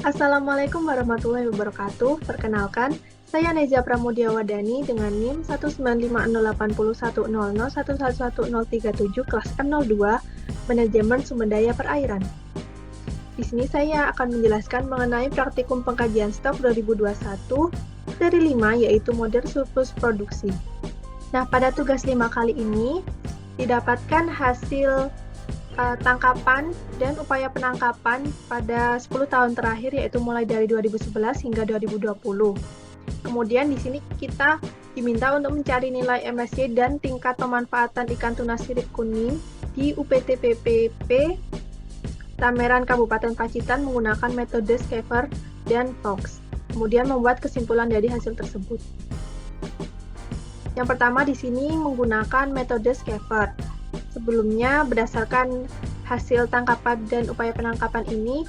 Assalamualaikum warahmatullahi wabarakatuh. Perkenalkan, saya Neja Pramudiawadani dengan NIM 195080100111037 kelas M02, Manajemen Sumber Daya Perairan. Di sini saya akan menjelaskan mengenai praktikum pengkajian stok 2021 dari 5, yaitu model surplus produksi. Nah, pada tugas 5 kali ini, didapatkan hasil tangkapan dan upaya penangkapan pada 10 tahun terakhir, yaitu mulai dari 2011 hingga 2020. Kemudian di sini kita diminta untuk mencari nilai MSY dan tingkat pemanfaatan ikan tuna sirip kuning di UPTPPP Tameran Kabupaten Pacitan menggunakan metode Schaefer dan Fox. Kemudian membuat kesimpulan dari hasil tersebut. Yang pertama di sini menggunakan metode Schaefer. Sebelumnya, berdasarkan hasil tangkapan dan upaya penangkapan ini,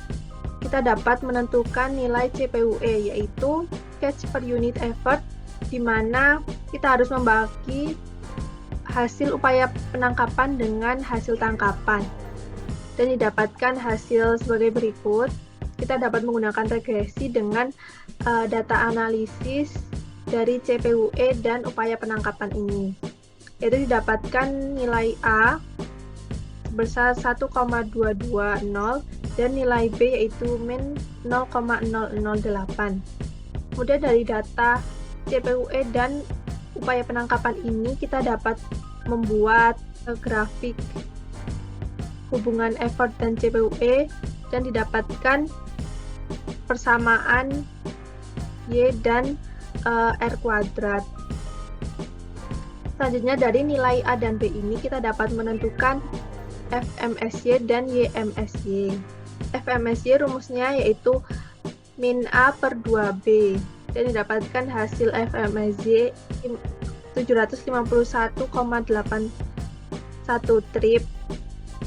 kita dapat menentukan nilai CPUE, yaitu catch per unit effort, di mana kita harus membagi hasil upaya penangkapan dengan hasil tangkapan. Dan didapatkan hasil sebagai berikut. Kita dapat menggunakan regresi dengan data analisis dari CPUE dan upaya penangkapan ini. Yaitu didapatkan nilai A sebesar 1,220 dan nilai B yaitu min 0,008. Kemudian dari data CPUE dan upaya penangkapan ini kita dapat membuat grafik hubungan effort dan CPUE dan didapatkan persamaan Y dan R kuadrat. Selanjutnya dari nilai A dan B ini kita dapat menentukan FMSY dan YMSY. FMSY rumusnya yaitu min A per 2B dan didapatkan hasil FMSY 751,81 trip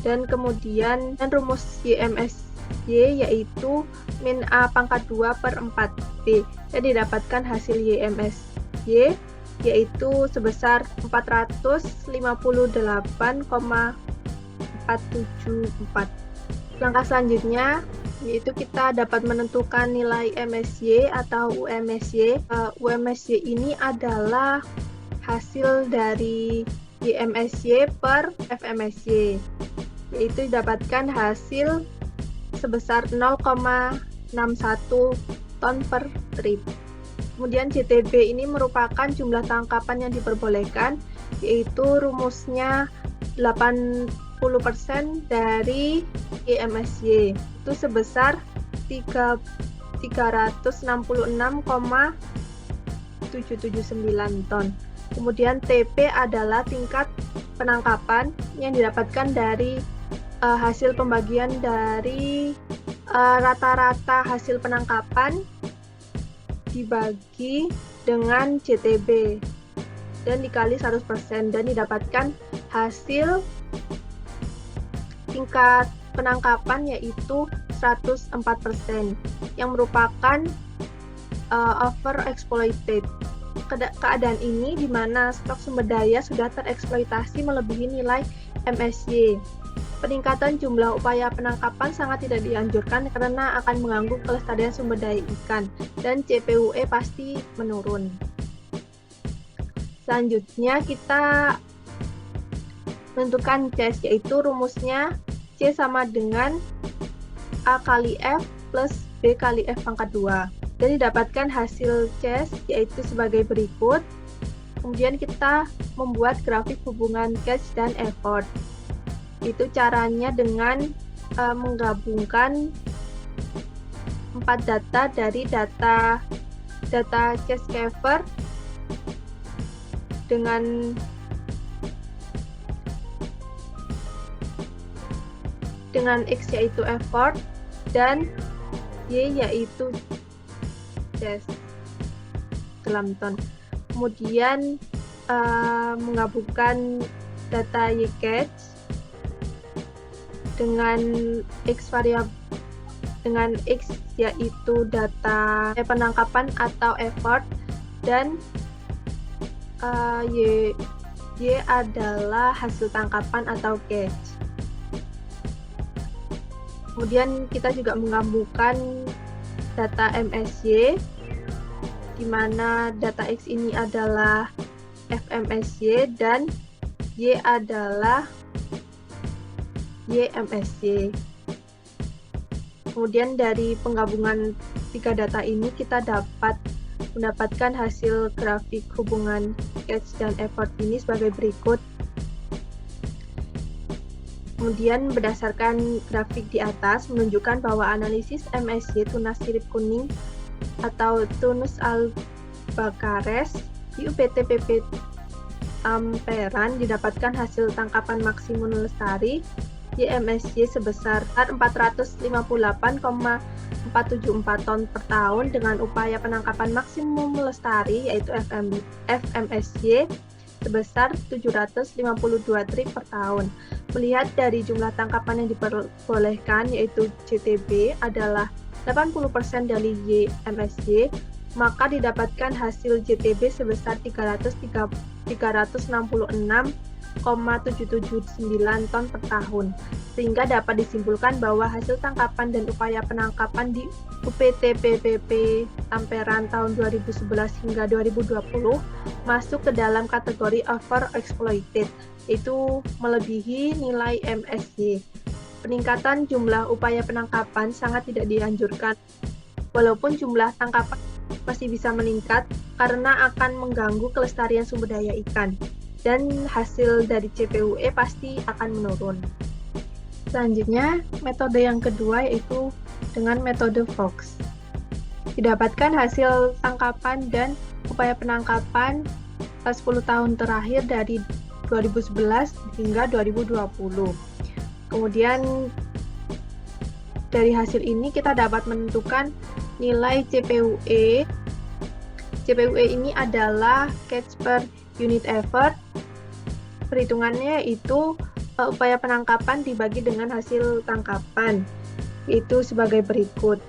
dan kemudian rumus YMSY yaitu min A pangkat 2 per 4B dan didapatkan hasil YMSY yaitu sebesar 458,474. Langkah selanjutnya yaitu kita dapat menentukan nilai MSY atau UMSY. UMSY ini adalah hasil dari YMSY per FMSY, yaitu didapatkan hasil sebesar 0,61 ton per trip. Kemudian JTB ini merupakan jumlah tangkapan yang diperbolehkan, yaitu rumusnya 80% dari YMSY, itu sebesar 366,779 ton. Kemudian TP adalah tingkat penangkapan yang didapatkan dari hasil pembagian dari rata-rata hasil penangkapan dibagi dengan JTB dan dikali 100% dan didapatkan hasil tingkat penangkapan yaitu 104% yang merupakan overexploited. Keadaan ini di mana stok sumber daya sudah tereksploitasi melebihi nilai MSY. Peningkatan jumlah upaya penangkapan sangat tidak dianjurkan karena akan mengganggu kelestarian sumber daya ikan dan CPUE pasti menurun. Selanjutnya kita menentukan CES, yaitu rumusnya C sama dengan A kali F plus B kali F pangkat 2. Dan didapatkan hasil CES yaitu sebagai berikut. Kemudian kita membuat grafik hubungan catch dan effort. Itu caranya dengan menggabungkan 4 data dari data catch cover dengan X yaitu effort dan Y yaitu catch dalam ton. Kemudian menggabungkan data Y catch dengan X variabel dengan X yaitu data penangkapan atau effort dan Y adalah hasil tangkapan atau catch. Kemudian kita juga menggabungkan data MSY, di mana data X ini adalah FMSY dan Y adalah YMSY. Kemudian dari penggabungan tiga data ini kita dapat mendapatkan hasil grafik hubungan catch dan effort ini sebagai berikut. Kemudian berdasarkan grafik di atas menunjukkan bahwa analisis MSY tunas sirip kuning atau Tunus albacares di UPT PP Tamperan didapatkan hasil tangkapan maksimum lestari YMSY sebesar 458,474 ton per tahun dengan upaya penangkapan maksimum lestari yaitu FMSY sebesar 752 trip per tahun. Melihat dari jumlah tangkapan yang diperbolehkan yaitu JTB adalah 80% dari YMSY, maka didapatkan hasil JTB sebesar 366,779 ton per tahun, sehingga dapat disimpulkan bahwa hasil tangkapan dan upaya penangkapan di UPT PPP Tamperan tahun 2011 hingga 2020 masuk ke dalam kategori overexploited, yaitu melebihi nilai MSY. Peningkatan jumlah upaya penangkapan sangat tidak dianjurkan, walaupun jumlah tangkapan masih bisa meningkat karena akan mengganggu kelestarian sumber daya ikan. Dan hasil dari CPUE pasti akan menurun. Selanjutnya, metode yang kedua yaitu dengan metode Fox. Didapatkan hasil tangkapan dan upaya penangkapan 10 tahun terakhir dari 2011 hingga 2020. Kemudian dari hasil ini kita dapat menentukan nilai CPUE. CPUE ini adalah catch per unit effort. Perhitungannya yaitu upaya penangkapan dibagi dengan hasil tangkapan, yaitu sebagai berikut.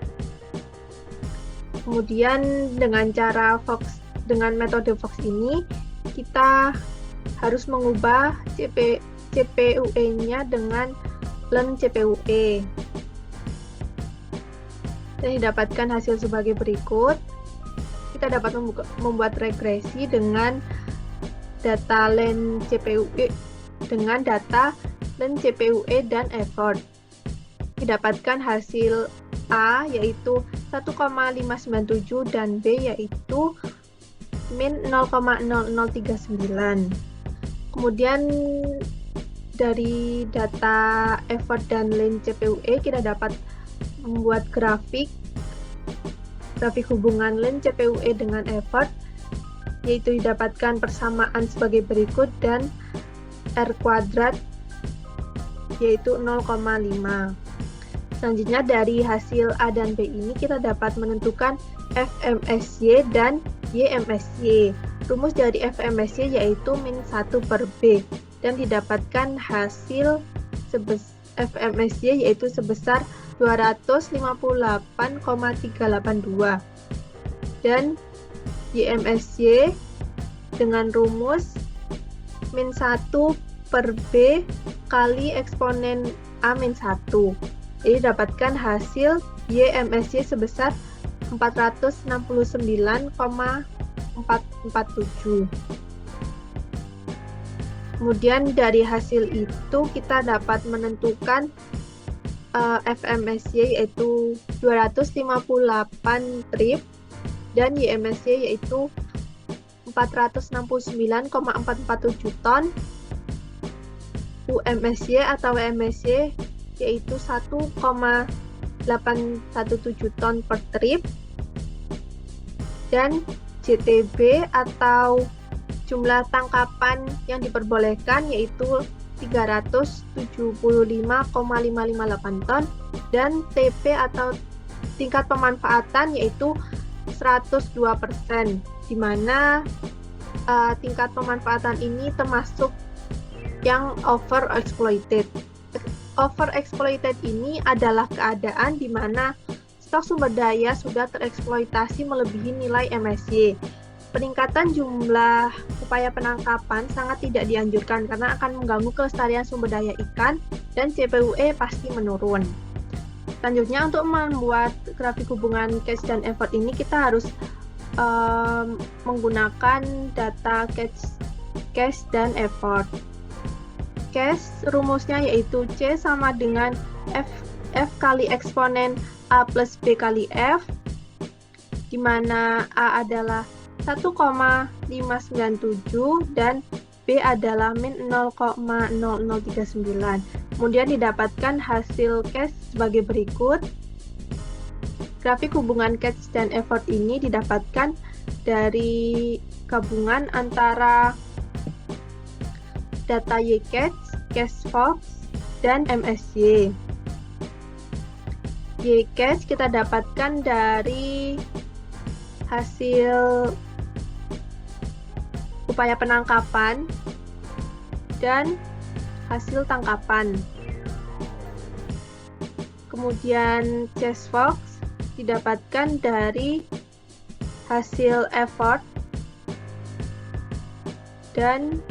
Kemudian dengan metode Fox ini kita harus mengubah CPUE-nya dengan len CPUE. Dan didapatkan hasil sebagai berikut. Kita dapat membuat regresi dengan data len CPUE dengan data len CPUE dan effort. Didapatkan hasil A yaitu 1,597 dan B yaitu min 0,0039. Kemudian dari data effort dan len CPUE kita dapat membuat grafik hubungan len CPUE dengan effort, yaitu didapatkan persamaan sebagai berikut dan R kuadrat yaitu 0,5. Selanjutnya dari hasil A dan B ini kita dapat menentukan FMSY dan YMSY. Rumus dari FMSY yaitu min 1 per B dan didapatkan hasil FMSY yaitu sebesar 258,382 dan YMSY dengan rumus min 1 per B kali eksponen A min 1. Jadi dapatkan hasil YMSY sebesar 469,447. Kemudian dari hasil itu kita dapat menentukan FMSY yaitu 258 trip dan YMSY yaitu 469,447 ton, UMSY atau WMSY yaitu 1,817 ton per trip, dan JTB atau jumlah tangkapan yang diperbolehkan yaitu 375,558 ton, dan TP atau tingkat pemanfaatan yaitu 102%, di mana tingkat pemanfaatan ini termasuk yang overexploited. Overexploited ini adalah keadaan di mana stok sumber daya sudah tereksploitasi melebihi nilai MSY. Peningkatan jumlah upaya penangkapan sangat tidak dianjurkan karena akan mengganggu kelestarian sumber daya ikan dan CPUE pasti menurun. Selanjutnya, untuk membuat grafik hubungan cash dan effort ini kita harus menggunakan data cash dan effort. Cash rumusnya yaitu C sama dengan F kali eksponen A plus B kali F, di mana A adalah 1,597 dan B adalah min 0,0039. Kemudian didapatkan hasil cash sebagai berikut. Grafik hubungan cash dan effort ini didapatkan dari gabungan antara data YCash, CashFox, dan MSY. YCash kita dapatkan dari hasil upaya penangkapan dan hasil tangkapan. Kemudian CashFox didapatkan dari hasil effort dan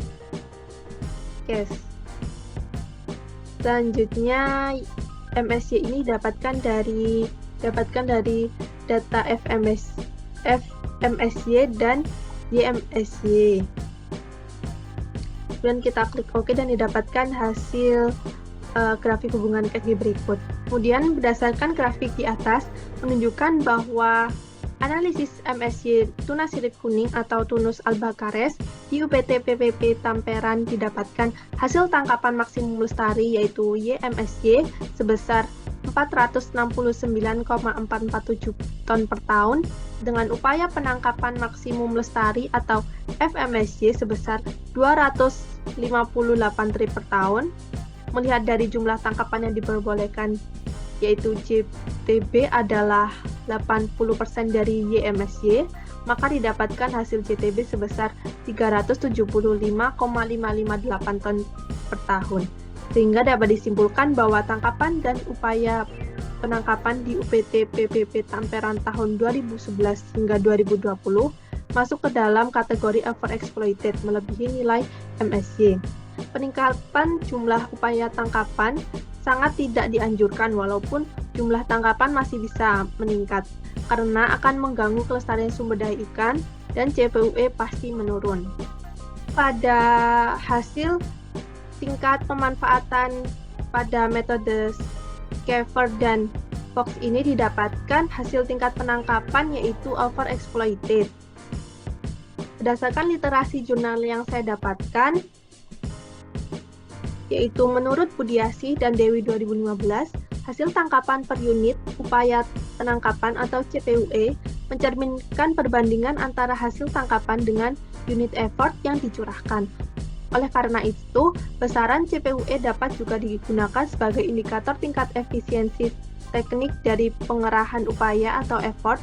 cash. Selanjutnya MSY ini didapatkan dari data FMSY dan YMSY. Kemudian kita klik OK dan didapatkan hasil grafik hubungan cash berikut. Kemudian berdasarkan grafik di atas menunjukkan bahwa analisis MSY tuna sirip kuning atau Tunus albacares di UPT PPP Tamperan didapatkan hasil tangkapan maksimum lestari yaitu YMSY sebesar 469,447 ton per tahun dengan upaya penangkapan maksimum lestari atau FMSY sebesar 258 trip per tahun. Melihat dari jumlah tangkapan yang diperbolehkan yaitu JTB adalah 80% dari YMSY, maka didapatkan hasil JTB sebesar 375,558 ton per tahun. Sehingga dapat disimpulkan bahwa tangkapan dan upaya penangkapan di UPT PPP Tamperan tahun 2011 hingga 2020 masuk ke dalam kategori overexploited melebihi nilai MSY. Peningkatan jumlah upaya tangkapan sangat tidak dianjurkan walaupun jumlah tangkapan masih bisa meningkat karena akan mengganggu kelestarian sumber daya ikan dan CPUE pasti menurun. Pada hasil tingkat pemanfaatan pada metode Schaefer dan Fox ini didapatkan hasil tingkat penangkapan yaitu overexploited. Berdasarkan literasi jurnal yang saya dapatkan, yaitu menurut Budiasih dan Dewi 2015, hasil tangkapan per unit upaya penangkapan atau CPUE mencerminkan perbandingan antara hasil tangkapan dengan unit effort yang dicurahkan. Oleh karena itu, besaran CPUE dapat juga digunakan sebagai indikator tingkat efisiensi teknik dari pengerahan upaya atau effort.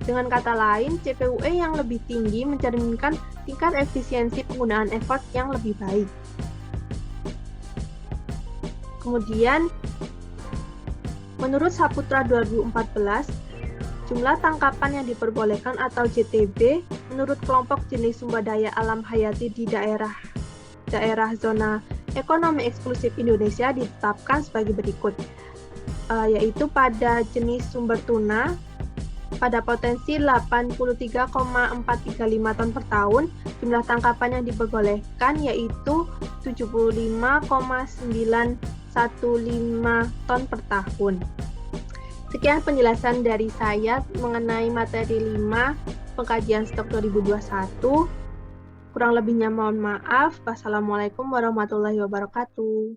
Dengan kata lain, CPUE yang lebih tinggi mencerminkan tingkat efisiensi penggunaan effort yang lebih baik. Kemudian, menurut Saputra 2014, jumlah tangkapan yang diperbolehkan atau JTB menurut kelompok jenis sumber daya alam hayati di daerah zona ekonomi eksklusif Indonesia ditetapkan sebagai berikut, yaitu pada jenis sumber tuna, pada potensi 83,435 ton per tahun, jumlah tangkapan yang diperbolehkan yaitu 75,915 ton per tahun. Sekian penjelasan dari saya mengenai materi 5 pengkajian stok 2021. Kurang lebihnya mohon maaf. Wassalamualaikum warahmatullahi wabarakatuh.